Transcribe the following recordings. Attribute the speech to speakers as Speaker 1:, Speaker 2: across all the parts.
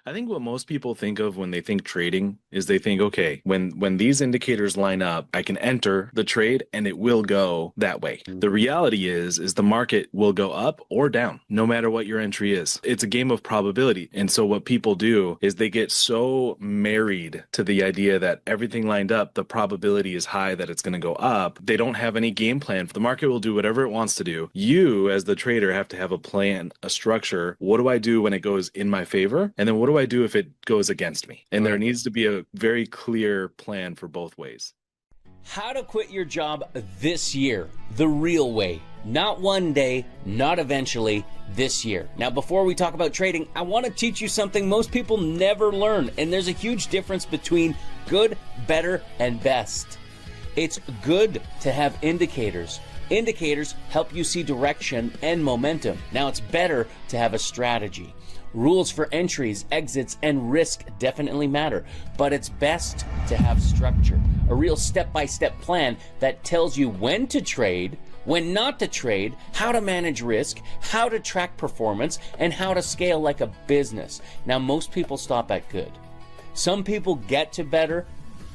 Speaker 1: I think what most people think of when they think trading is they think, okay, when these indicators line up, I can enter the trade and it will go that way. The reality is the market will go up or down, no matter what your entry is. It's a game of probability. And so what people do is they get so married to the idea that everything lined up, the probability is high that it's going to go up. They don't have any game plan. The market will do whatever it wants to do. You, as the trader, have to have a plan, a structure. What do I do when it goes in my favor? And then what do I do if it goes against me? And there needs to be a very clear plan for both ways.
Speaker 2: How to quit your job this year, the real way. Not one day, not eventually, this year. Now, before we talk about trading, I want to teach you something most people never learn. And there's a huge difference between good, better, and best. It's good to have indicators. Indicators help you see direction and momentum. Now, it's better to have a strategy. Rules for entries, exits, and risk definitely matter, but it's best to have structure. A real step-by-step plan that tells you when to trade, when not to trade, how to manage risk, how to track performance, and how to scale like a business. Now, most people stop at good. Some people get to better.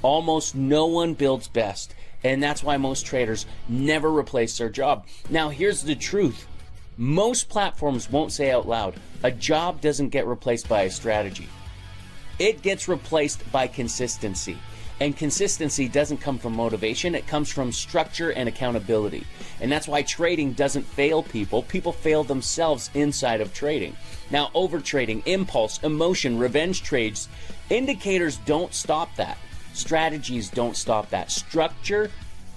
Speaker 2: Almost no one builds best. And that's why most traders never replace their job. Now, here's the truth. Most platforms won't say out loud, a job doesn't get replaced by a strategy. It gets replaced by consistency. And consistency doesn't come from motivation, it comes from structure and accountability. And that's why trading doesn't fail people. People fail themselves inside of trading. Now, overtrading, impulse, emotion, revenge trades, indicators don't stop that. Strategies don't stop that. Structure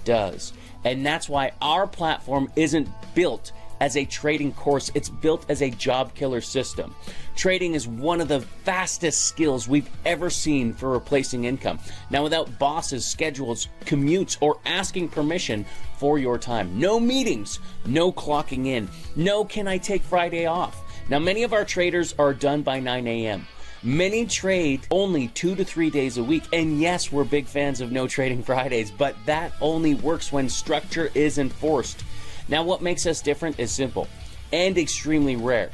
Speaker 2: does. And that's why our platform isn't built as a trading course, it's built as a job killer system. Trading is one of the fastest skills we've ever seen for replacing income. Now, without bosses, schedules, commutes, or asking permission for your time. No meetings, no clocking in, no can I take Friday off. Now, many of our traders are done by 9 a.m. Many trade only 2 to 3 days a week, and yes, we're big fans of no trading Fridays, but that only works when structure is enforced. Now, what makes us different is simple and extremely rare.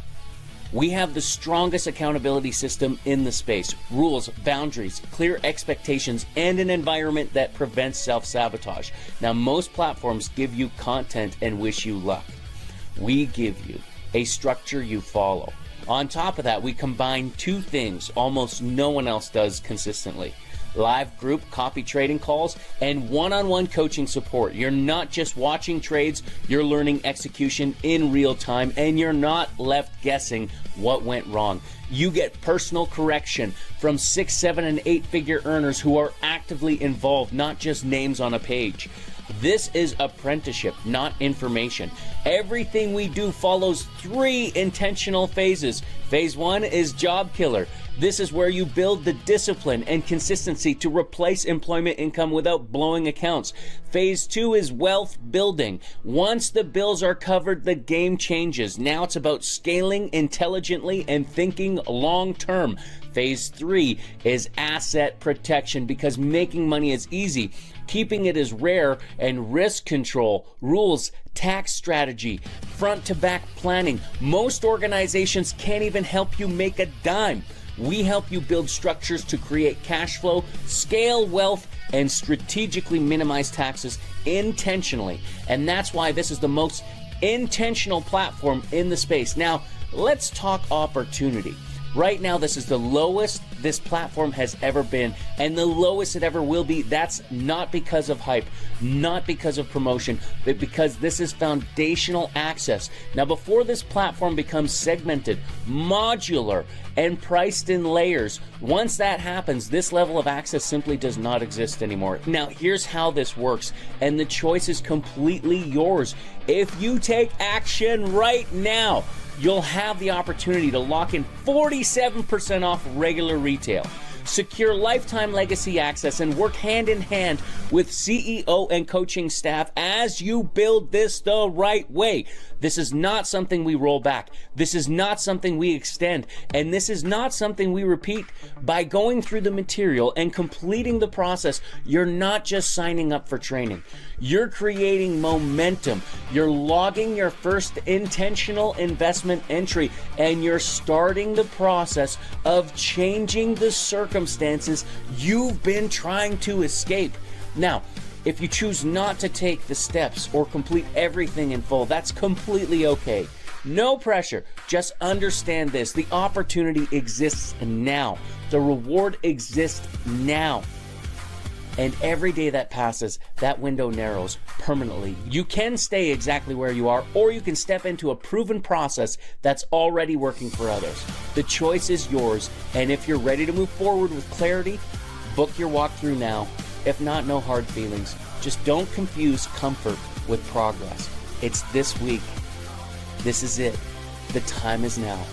Speaker 2: We have the strongest accountability system in the space. Rules, boundaries, clear expectations, and an environment that prevents self-sabotage. Now, most platforms give you content and wish you luck. We give you a structure you follow. On top of that, we combine two things almost no one else does consistently. Live group copy trading calls and one-on-one coaching support. You're not just watching trades, you're learning execution in real time, and you're not left guessing what went wrong. You get personal correction from 6, 7, and 8-figure earners who are actively involved, not just names on a page. This is apprenticeship, not information. Everything we do follows 3 intentional phases. Phase 1 is job killer. This is where you build the discipline and consistency to replace employment income without blowing accounts. Phase 2 is wealth building. Once the bills are covered, the game changes. Now it's about scaling intelligently and thinking long term. Phase 3 is asset protection, because making money is easy. Keeping it is rare, and risk control, rules, tax strategy, front to back planning. Most organizations can't even help you make a dime. We help you build structures to create cash flow, scale wealth, and strategically minimize taxes intentionally. And that's why this is the most intentional platform in the space. Now, let's talk opportunity. Right now, this is the lowest this platform has ever been, and the lowest it ever will be. That's not because of hype, not because of promotion, but because this is foundational access. Now, before this platform becomes segmented, modular, and priced in layers, once that happens, this level of access simply does not exist anymore. Now, here's how this works, and the choice is completely yours. If you take action right now, you'll have the opportunity to lock in 47% off regular retail, secure lifetime legacy access, and work hand in hand with CEO and coaching staff as you build this the right way. This is not something we roll back. This is not something we extend. And this is not something we repeat. By going through the material and completing the process, you're not just signing up for training. You're creating momentum. You're logging your first intentional investment entry, and you're starting the process of changing the circumstances you've been trying to escape. Now, if you choose not to take the steps or complete everything in full, that's completely okay. No pressure. Just understand this. The opportunity exists now. The reward exists now. And every day that passes, that window narrows permanently. You can stay exactly where you are, or you can step into a proven process that's already working for others. The choice is yours. And if you're ready to move forward with clarity, book your walkthrough now. If not, no hard feelings. Just don't confuse comfort with progress. It's this week. This is it. The time is now.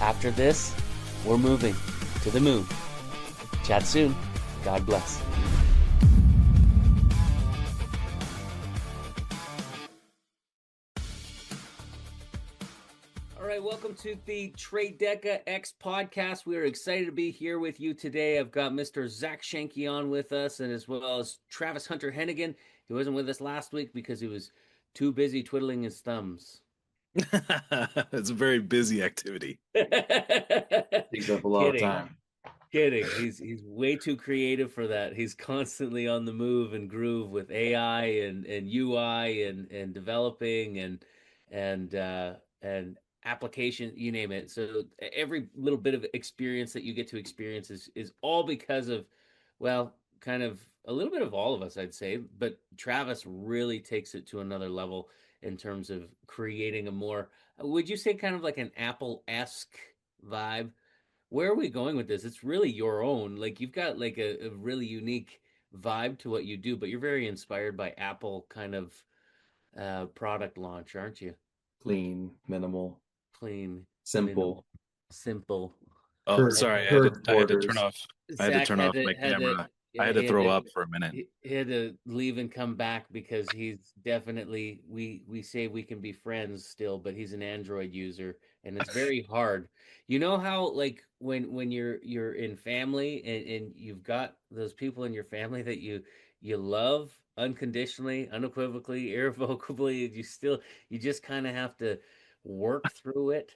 Speaker 2: After this, we're moving to the moon. Chat soon. God bless. All right, welcome to the TraDeca X podcast. We are excited to be here with you today. I've got Mr. Zach Shanky on with us, and as well as Travis Hunter Hennigan. He wasn't with us last week because he was too busy twiddling his thumbs.
Speaker 1: It's a very busy activity.
Speaker 3: Takes up a lot of
Speaker 2: Kidding.
Speaker 3: time.
Speaker 2: Kidding. He's way too creative for that. He's constantly on the move and groove with AI and UI and developing and application, you name it. So every little bit of experience that you get to experience is all because of, well, kind of a little bit of all of us, I'd say. But Travis really takes it to another level in terms of creating a more, would you say kind of like an Apple-esque vibe? Where are we going with this? It's really your own. Like you've got like a really unique vibe to what you do, but you're very inspired by Apple kind of product launch, aren't you?
Speaker 3: Clean, minimal,
Speaker 2: Clean,
Speaker 3: simple.
Speaker 2: simple.
Speaker 1: Oh,
Speaker 3: Curved,
Speaker 1: sorry.
Speaker 3: curved
Speaker 1: I had to
Speaker 3: borders.
Speaker 1: turn off. I had to
Speaker 2: Zach
Speaker 1: turn off my
Speaker 2: had to,
Speaker 1: camera. I
Speaker 2: yeah,
Speaker 1: had to
Speaker 2: he had
Speaker 1: throw
Speaker 2: to
Speaker 1: up for a minute.
Speaker 2: he had to leave and come back because he's definitely we say we can be friends still, but he's an Android user and it's very hard. You know how like when you're in family and you've got those people in your family that you love unconditionally, unequivocally, irrevocably, you just kind of have to work through it.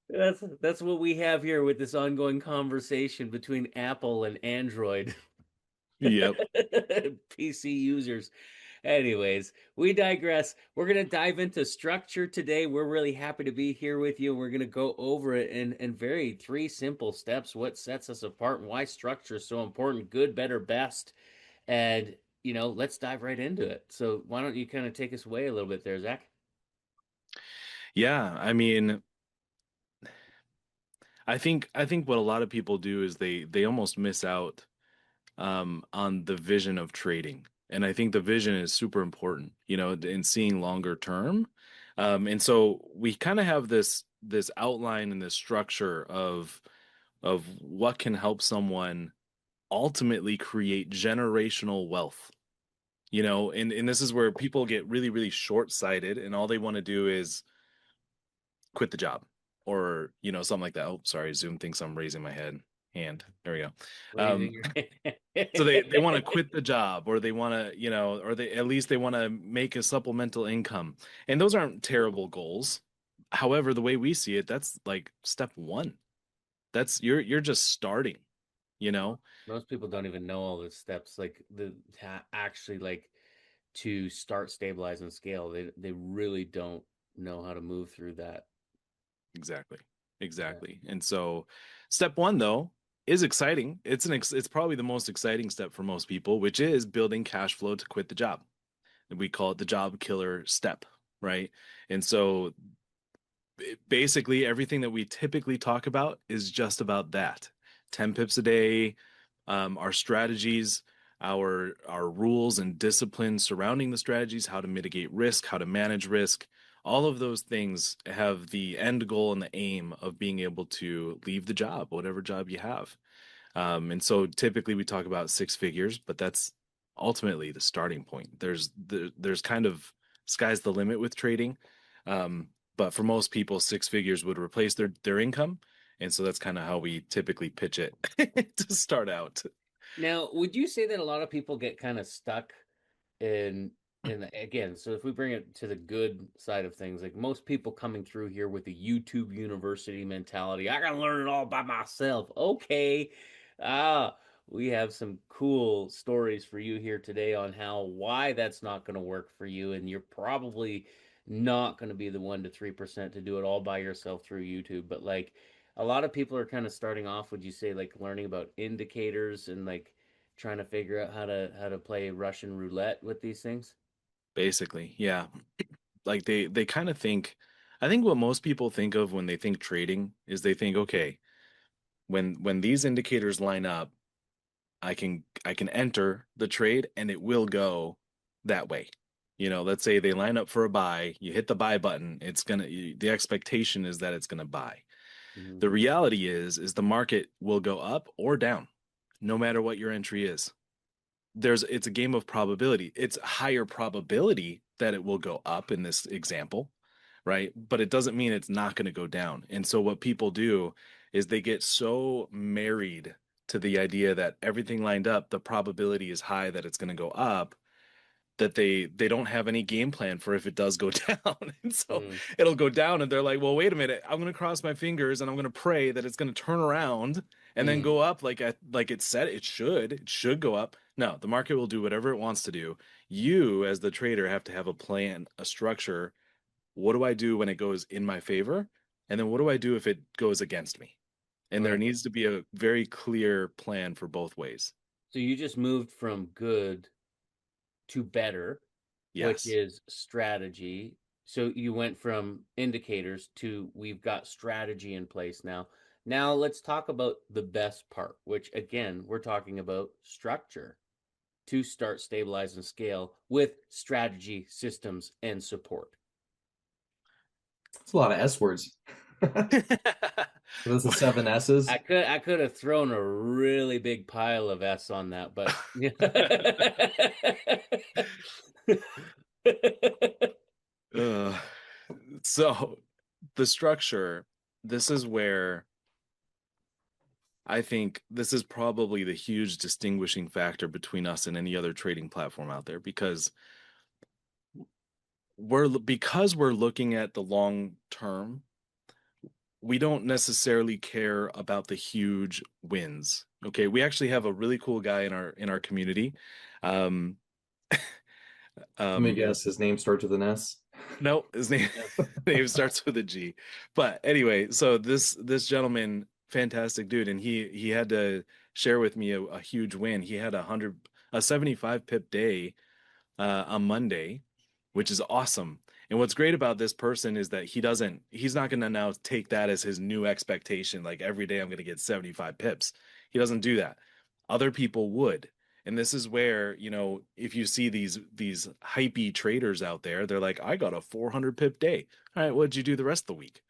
Speaker 2: That's what we have here with this ongoing conversation between Apple and Android
Speaker 1: Yep.
Speaker 2: PC users. Anyways, we digress. We're going to dive into structure today. We're really happy to be here with you. We're going to go over it in very three simple steps. What sets us apart and why structure is so important, good, better, best. And, let's dive right into it. So why don't you kind of take us away a little bit there, Zach?
Speaker 1: Yeah, I mean, I think what a lot of people do is they almost miss out on the vision of trading. And I think the vision is super important, in seeing longer term. And so we kind of have this outline and this structure of what can help someone ultimately create generational wealth. And this is where people get really, really short-sighted and all they want to do is quit the job or, something like that. Oh, sorry, Zoom thinks I'm raising my hand. There we go.
Speaker 2: Raising your
Speaker 1: So they want to quit the job or they want to, or they at least they want to make a supplemental income. And those aren't terrible goals. However, the way we see it, that's like step one. That's you're just starting, you know?
Speaker 2: Most people don't even know all the steps, like actually like to start, stabilize, and scale. They really don't know how to move through that.
Speaker 1: Exactly. Exactly. And so step one though is exciting. It's probably the most exciting step for most people, which is building cash flow to quit the job. And we call it the job killer step, right? And so basically everything that we typically talk about is just about that. 10 pips a day, our strategies, our rules and discipline surrounding the strategies, how to mitigate risk, how to manage risk. All of those things have the end goal and the aim of being able to leave the job, whatever job you have. And so typically we talk about six figures, but that's ultimately the starting point. There's kind of sky's the limit with trading. But for most people, six figures would replace their income. And so that's kind of how we typically pitch it to start out.
Speaker 2: Now, would you say that a lot of people get kind of stuck in again, so if we bring it to the good side of things, like most people coming through here with a YouTube university mentality, I gotta learn it all by myself. Okay. Ah, we have some cool stories for you here today on why that's not going to work for you, and you're probably not going to be the 1 to 3% to do it all by yourself through YouTube. But like a lot of people are kind of starting off, would you say, like learning about indicators and like trying to figure out how to play Russian roulette with these things?
Speaker 1: Basically, yeah. Like they kind of think, I think what most people think of when they think trading is they think, okay, when these indicators line up, I can enter the trade and it will go that way. Let's say they line up for a buy, you hit the buy button, the expectation is that it's gonna buy.
Speaker 2: Mhm.
Speaker 1: The reality is the market will go up or down, no matter what your entry is. It's a game of probability. It's higher probability that it will go up in this example, right? But it doesn't mean it's not going to go down. And so what people do is they get so married to the idea that everything lined up, the probability is high that it's going to go up, that they don't have any game plan for if it does go down. And so
Speaker 2: Mm,
Speaker 1: it'll go down and they're like, well, wait a minute, I'm going to cross my fingers and I'm going to pray that it's going to turn around and then
Speaker 2: mm.
Speaker 1: go up like it said it should go up. No, the market will do whatever it wants to do. You as the trader have to have a plan, a structure. What do I do when it goes in my favor? And then what do I do if it goes against me? And there
Speaker 2: Right.
Speaker 1: needs to be a very clear plan for both ways.
Speaker 2: So you just moved from good to better, which
Speaker 1: Yes.
Speaker 2: is strategy. So you went from indicators to we've got strategy in place now. Now let's talk about the best part, which again, we're talking about structure to start, stabilize, and scale with strategy, systems, and support.
Speaker 3: It's a lot of S words. Those are seven S's.
Speaker 2: I could have thrown a really big pile of S on that, but
Speaker 1: Uh, so the structure, this is where I think this is probably the huge distinguishing factor between us and any other trading platform out there because we're looking at the long term, we don't necessarily care about the huge wins. Okay, we actually have a really cool guy in our community. Um,
Speaker 3: Let me
Speaker 1: um,
Speaker 3: guess. His name starts with an S.
Speaker 1: No, his name
Speaker 2: Yeah.
Speaker 1: name starts with a G. But anyway, so this gentleman, fantastic dude, and he had to share with me a huge win. He had a 75 pip day on Monday, which is awesome. And what's great about this person is that he's not going to now take that as his new expectation. Like every day I'm going to get 75 pips. He doesn't do that. Other people would. And this is where, if you see these hypey traders out there, they're like, I got a 400 pip day. All right, what'd you do the rest of the week?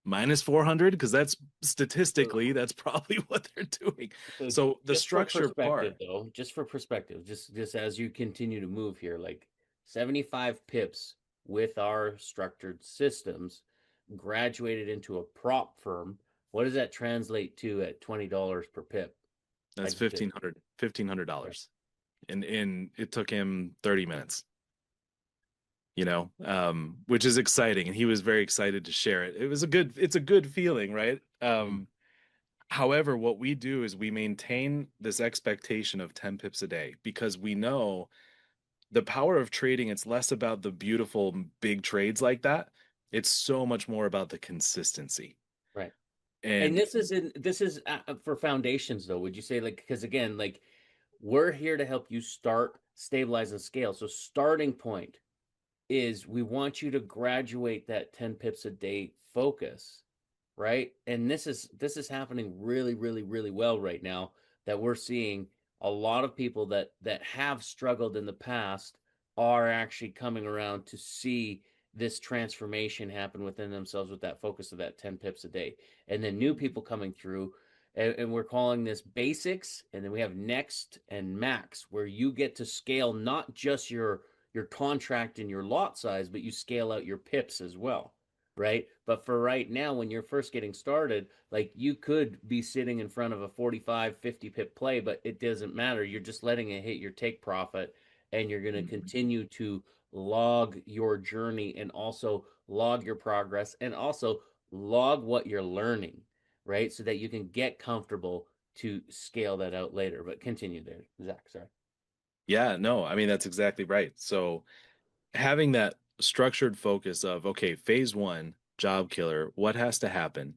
Speaker 1: Minus 400? Because that's
Speaker 2: So,
Speaker 1: statistically, that's probably what they're doing.
Speaker 2: so
Speaker 1: So the
Speaker 2: just for
Speaker 1: structure
Speaker 2: perspective,
Speaker 1: part,
Speaker 2: though, just for perspective, just as you continue to move here, like 75 pips with our structured systems graduated into a prop firm. What does that translate to at $20 per pip? I
Speaker 1: that's
Speaker 2: just did. Yeah.
Speaker 1: $1,500. And it took him 30 minutes, which is exciting. And he was very excited to share it. It's a good feeling, right?
Speaker 2: Mhm.
Speaker 1: However, what we do is we maintain this expectation of 10 pips a day because we know the power of trading, it's less about the beautiful big trades like that. It's so much more about the consistency.
Speaker 2: Right. And
Speaker 1: And
Speaker 2: this is for foundations though. Would you say like because again like we're here to help you start, stabilize, and scale. So starting point is we want you to graduate that 10 pips a day focus, right? And this is happening really, really, really well right now that we're seeing a lot of people that have struggled in the past are actually coming around to see this transformation happen within themselves with that focus of that 10 pips a day. And then new people coming through, And we're calling this basics, and then we have next and max, where you get to scale not just your contract and your lot size, but you scale out your pips as well, right? But for right now, when you're first getting started, like you could be sitting in front of a 45, 50 pip play, but it doesn't matter. You're just letting it hit your take profit, and you're going to
Speaker 3: Mhm.
Speaker 2: continue to log your journey and also log your progress and also log what you're learning, right? So that you can get comfortable to scale that out later. But continue there, Zach. Sorry.
Speaker 1: Yeah, no, I mean that's exactly right. So having that structured focus of, okay, phase one, job killer, what has to happen?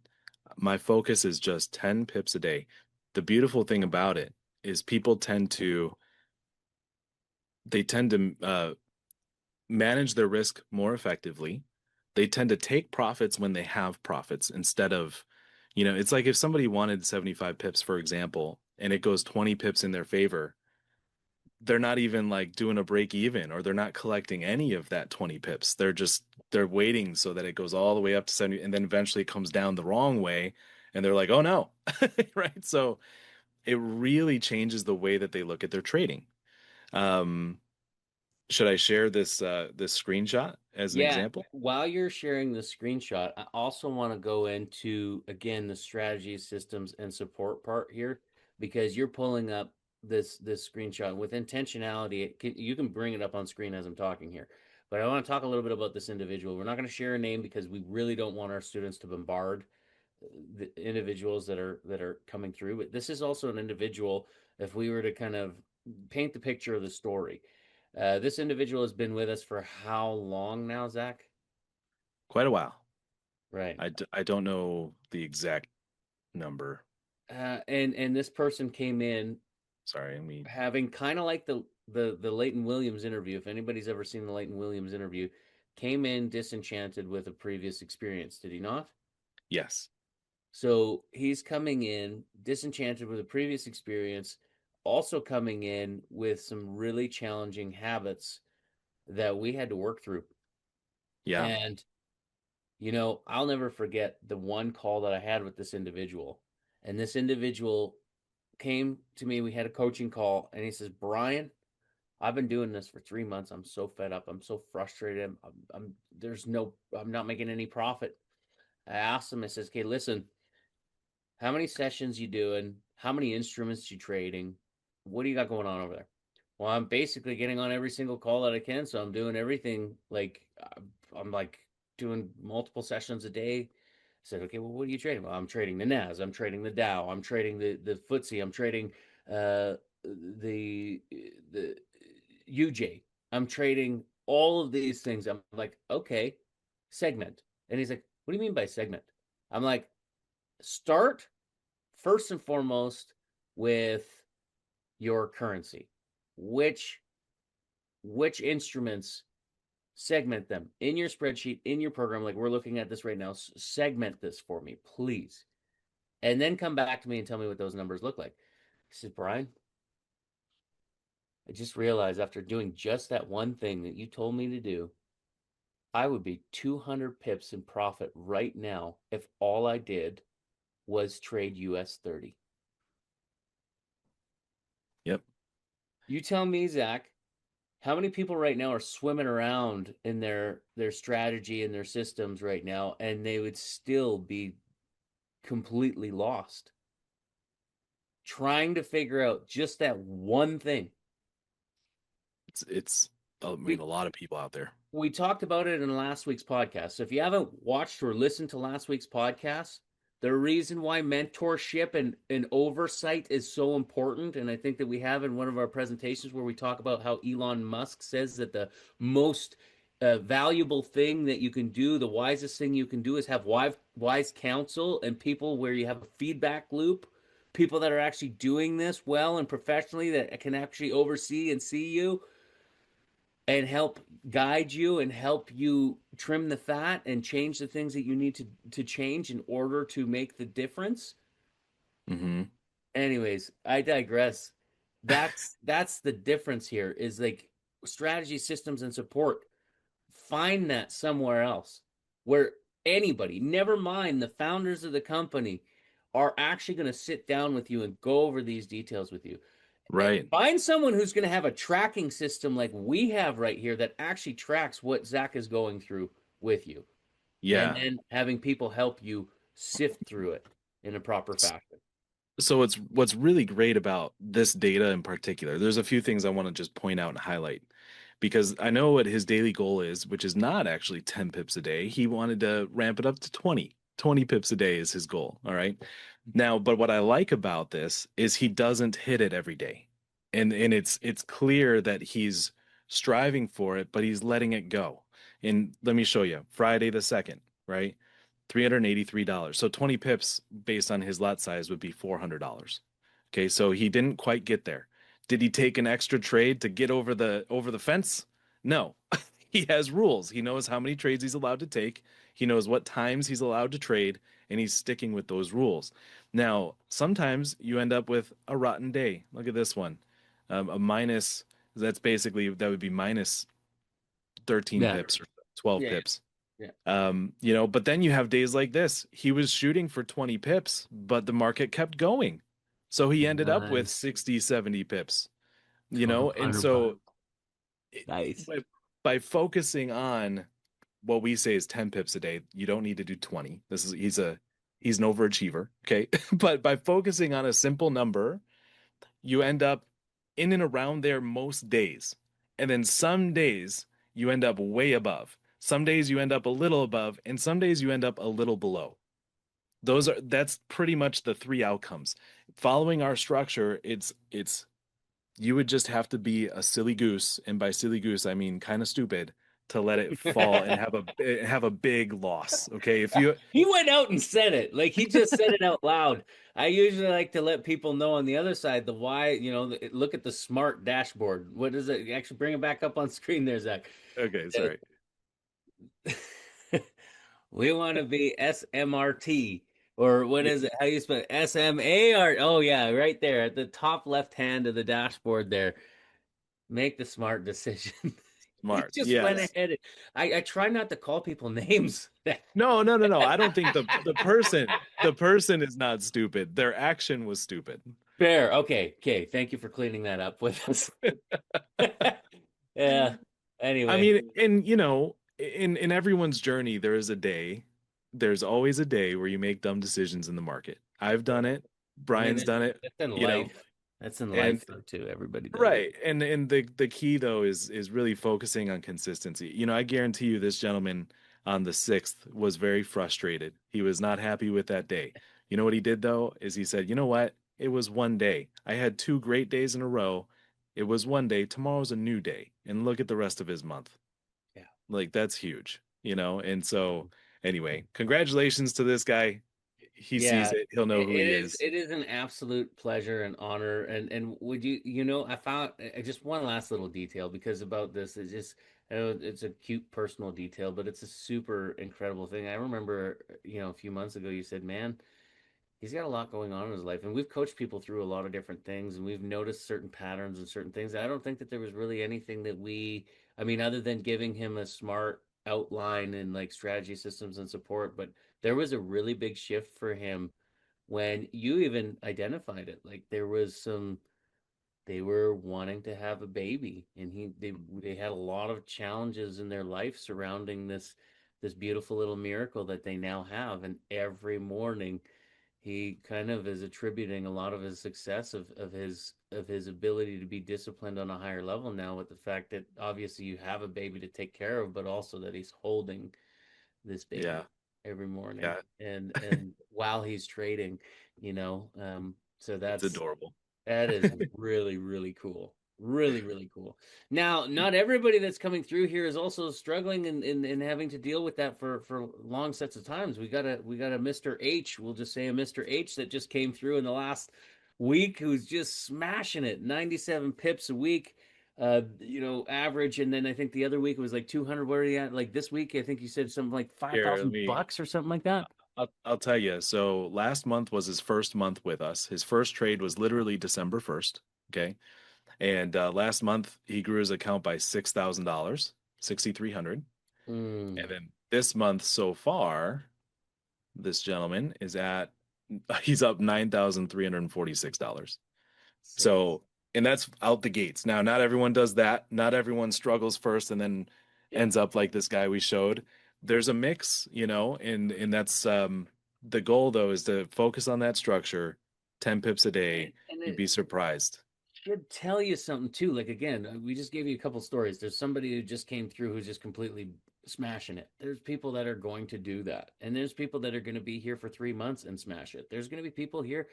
Speaker 1: My focus is just 10 pips a day. The beautiful thing about it is people tend to manage their risk more effectively. They tend to take profits when they have profits instead of, it's like if somebody wanted 75 pips, for example, and it goes 20 pips in their favor, they're not even like doing a break even, or they're not collecting any of that 20 pips. They're waiting so that it goes all the way up to 70, and then eventually it comes down the wrong way and they're like, "Oh no." Right? So it really changes the way that they look at their trading. Um, should I share this screenshot as an
Speaker 2: Yeah,
Speaker 1: example?
Speaker 2: while you're sharing the screenshot, I also want to go into again the strategy, systems, and support part here because you're pulling up this screenshot with intentionality. You can bring it up on screen as I'm talking here, but I want to talk a little bit about this individual. We're not going to share a name because we really don't want our students to bombard the individuals that are coming through. But this is also an individual. If we were to kind of paint the picture of the story, this individual has been with us for how long now, Zach?
Speaker 1: Quite a while.
Speaker 2: Right.
Speaker 1: I don't know the exact number.
Speaker 2: And this person came in
Speaker 1: Sorry, let me.
Speaker 2: having kind of like the Leighton Williams interview. If anybody's ever seen the Leighton Williams interview, came in disenchanted with a previous experience. Did he not?
Speaker 1: Yes.
Speaker 2: So he's coming in disenchanted with a previous experience, also coming in with some really challenging habits that we had to work through.
Speaker 1: Yeah.
Speaker 2: And I'll never forget the one call that I had with this individual. And this individual came to me. We had a coaching call, and he says, "Brian, I've been doing this for 3 months. I'm so fed up. I'm so frustrated. I'm not making any profit." I asked him, I says, "Okay, listen, how many sessions you doing? How many instruments you trading? What do you got going on over there?" "Well, I'm basically getting on every single call that I can, so I'm doing everything like I'm like doing multiple sessions a day." I said, "Okay, well, what are you trading?" "Well, I'm trading the NAS, I'm trading the Dow, I'm trading the FTSE, I'm trading uh the the UJ, I'm trading all of these things." I'm like, "Okay, segment." And he's like, "What do you mean by segment?" I'm like, "Start first and foremost with your currency. Which which instruments, segment them in your spreadsheet, in your program, like we're looking at this right now. Segment this for me, please. And then come back to me and tell me what those numbers look like." He said, "Brian, I just realized after doing just that one thing that you told me to do, I would be 200 pips in profit right now if all I did was trade US 30.
Speaker 1: Yep.
Speaker 2: You tell me, Zach, how many people right now are swimming around in their strategy and their systems right now, and they would still be completely lost trying to figure out just that one thing?
Speaker 1: It's I mean,
Speaker 2: We
Speaker 1: a lot of people out there.
Speaker 2: we talked about it in last week's podcast. So if you haven't watched or listened to last week's podcast, the reason why mentorship and oversight is so important, and I think that we have in one of our presentations where we talk about how Elon Musk says that the most valuable thing that you can do, the wisest thing you can do, is have wise counsel and people where you have a feedback loop, people that are actually doing this well and professionally that can actually oversee and see you and help guide you and help you trim the fat and change the things that you need to change in order to make the difference.
Speaker 1: Hmm.
Speaker 2: Anyways, I digress. That's the difference here is like strategy, systems, and support. Find that somewhere else where anybody, never mind the founders of the company, are actually going to sit down with you and go over these details with you.
Speaker 1: Right.
Speaker 2: Find someone who's going to have a tracking system like we have right here that actually tracks what Zach is going through with you, and
Speaker 1: Yeah.
Speaker 2: then having people help you sift through it in a proper fashion.
Speaker 1: So what's really great about this data in particular, there's a few things I want to just point out and highlight because I know what his daily goal is, which is not actually 10 pips a day. He wanted to ramp it up to 20. 20 pips a day is his goal. All right. Now, but what I like about this is he doesn't hit it every day. And it's clear that he's striving for it, but he's letting it go. And let me show you. Friday the 2nd, right? $383. So 20 pips based on his lot size would be $400. Okay, so he didn't quite get there. Did he take an extra trade to get over the fence? No. He has rules. He knows how many trades he's allowed to take. He knows what times he's allowed to trade, and he's sticking with those rules. Now, sometimes you end up with a rotten day. Look at this one. A minus, that's basically, that would be minus 13
Speaker 2: Yeah,
Speaker 1: pips or 12
Speaker 2: yeah,
Speaker 1: pips.
Speaker 2: yeah.
Speaker 1: But then you have days like this. He was shooting for 20 pips, but the market kept going. So he ended up with
Speaker 2: Nice.
Speaker 1: 60, 70 pips, and
Speaker 2: 100 bucks.
Speaker 1: so it,
Speaker 2: Nice.
Speaker 1: by focusing on what we say is 10 pips a day, you don't need to do 20. He's an overachiever, okay? But by focusing on a simple number, you end up in and around there most days. And then some days you end up way above. Some days you end up a little above, and some days you end up a little below. That's pretty much the three outcomes. Following our structure, it's you would just have to be a silly goose, and by silly goose I mean kind of stupid, to let it fall and have a big loss. Okay, if you
Speaker 2: He went out and said it. Like he just said it out loud. I usually like to let people know on the other side the why, look at the smart dashboard. What is it? Actually bring it back up on screen there, Zach.
Speaker 1: okay,
Speaker 2: Uh,
Speaker 1: sorry.
Speaker 2: We want to be SMRT, or what is it? How you spell it? SMAR? Oh yeah, right there at the top left hand of the dashboard there. Make the smart decision. He
Speaker 1: Smart,
Speaker 2: just went
Speaker 1: yes.
Speaker 2: ahead. I try not to call people names.
Speaker 1: No, no, no, no. I don't think the person is not stupid. Their action was stupid.
Speaker 2: Fair. Okay. Okay. Thank you for cleaning that up with us. Yeah.
Speaker 1: I
Speaker 2: Anyway.
Speaker 1: mean, and in everyone's journey, there's always a day where you make dumb decisions in the market. I've
Speaker 2: Yeah.
Speaker 1: done it.
Speaker 2: I mean,
Speaker 1: Brian's done it,
Speaker 2: that's in
Speaker 1: you know,
Speaker 2: life. That's in
Speaker 1: and
Speaker 2: life though too. Everybody does it.
Speaker 1: right. And the key though is really focusing on consistency. I guarantee you this gentleman on the 6th was very frustrated. He was not happy with that day. You know what he did though is he said, "You know what? It was one day. I had two great days in a row. It was one day. Tomorrow's a new day." And look at the rest of his month.
Speaker 2: Yeah.
Speaker 1: Like that's huge. And so anyway, congratulations to this guy. He sees
Speaker 2: Yeah,
Speaker 1: it. He'll know who
Speaker 2: it
Speaker 1: he
Speaker 2: is.
Speaker 1: is.
Speaker 2: It is an absolute pleasure and honor. And would I found just one last little detail because about this is just I know it's a cute personal detail, but it's a super incredible thing. I remember a few months ago you said, "Man, he's got a lot going on in his life," and we've coached people through a lot of different things, and we've noticed certain patterns and certain things. I don't think that there was really anything that I mean, other than giving him a smart outline and like strategy systems and support, but there was a really big shift for him when you even identified it. Like there was they were wanting to have a baby, and they had a lot of challenges in their life surrounding this beautiful little miracle that they now have, and every morning he kind of is attributing a lot of his success of his ability to be disciplined on a higher level now with the fact that obviously you have a baby to take care of, but also that he's holding this baby
Speaker 1: Yeah.
Speaker 2: every morning
Speaker 1: Yeah.
Speaker 2: and while he's trading, so
Speaker 1: It's adorable.
Speaker 2: that is really, really cool. Really, really cool. Now, not everybody that's coming through here is also struggling and having to deal with that for long sets of times. We got a Mr. H, we'll just say a Mr. H that just came through in the last week who's just smashing it. 97 pips a week, average. And then I think the other week it was like 200. What are you at? Like this week, I think you said something like
Speaker 1: Here, let
Speaker 2: 5,000
Speaker 1: me
Speaker 2: bucks or something like that.
Speaker 1: I'll tell you. So last month was his first month with us. His first trade was literally December 1st. Okay. And last month he grew his account by $6,000, 6,300. And
Speaker 2: Mm.
Speaker 1: then this month so far, this gentleman is at He's up $9,346. So, and that's out the gates. Now, not everyone does that. Not everyone struggles first and then ends up like this guy we showed. There's a mix, and that's the goal though is to focus on that structure, 10 pips a day.
Speaker 2: And
Speaker 1: You'd be surprised.
Speaker 2: should tell you something too. Like again, we just gave you a couple stories. There's somebody who just came through who's just completely smashing it. There's people that are going to do that. And there's people that are going to be here for 3 months and smash it. There's going to be people here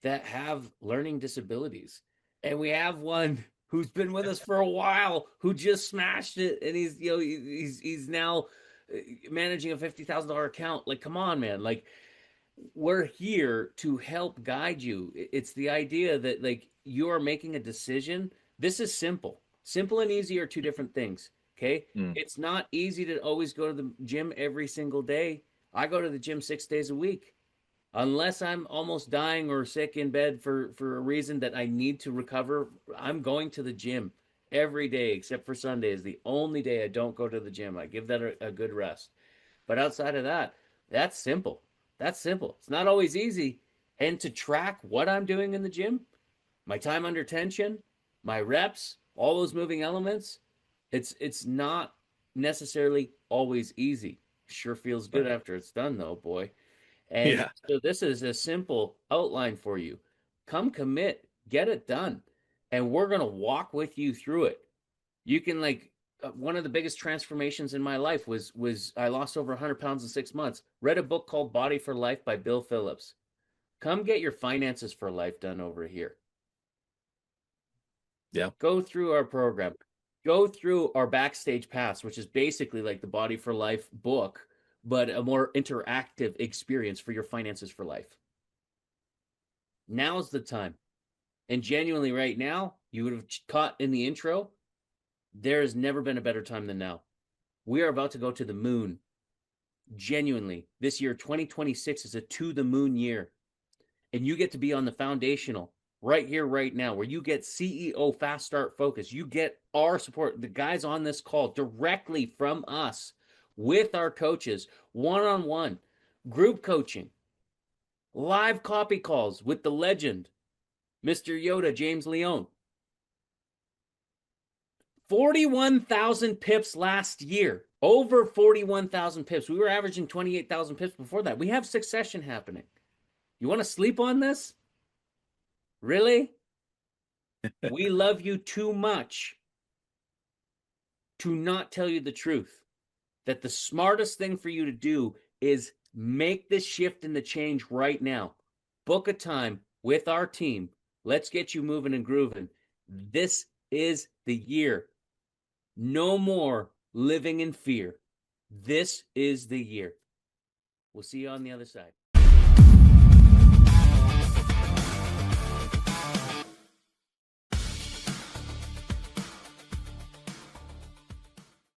Speaker 2: that have learning disabilities. And we have one who's been with us for a while who just smashed it, and he's now managing a $50,000 account. Like, come on, man. Like, we're here to help guide you. It's the idea that like you are making a decision. This is simple. Simple and easy are two different things. Okay. It's not easy to always go to the gym every single day. I go to the gym 6 days a week. Unless I'm almost dying or sick in bed for a reason that I need to recover, I'm going to the gym every day except for Sunday is the only day I don't go to the gym. I give that a good rest. But outside of that, that's simple. That's simple. It's not always easy. And to track what I'm doing in the gym, my time under tension, my reps, all those moving elements, it's not necessarily always easy. Sure feels good after it's done though, boy. And so this is a simple outline for you. Come commit, get it done. And we're going to walk with you through it. You can one of the biggest transformations in my life was I lost over 100 pounds in 6 months. Read a book called Body for Life by Bill Phillips. Come get your finances for life done over here.
Speaker 1: Yeah.
Speaker 2: Go through our program. Go through our Backstage Pass, which is basically like the Body for Life book, but a more interactive experience for your finances for life. Now's the time. And genuinely right now, you would have caught in the intro, there has never been a better time than now. We are about to go to the moon. Genuinely, this year, 2026, is a to the moon year. And you get to be on the foundational right here, right now, where you get CEO Fast Start Focus. You get our support, the guys on this call directly from us with our coaches, one-on-one, group coaching, live copy calls with the legend, Mr. Yoda, James Leone. 41,000 pips last year. Over 41,000 pips. We were averaging 28,000 pips before that. We have succession happening. You want to sleep on this? Really? We love you too much to not tell you the truth. That the smartest thing for you to do is make this shift and the change right now. Book a time with our team. Let's get you moving and grooving. This is the year. No more living in fear. This is the year. We'll see you on the other side.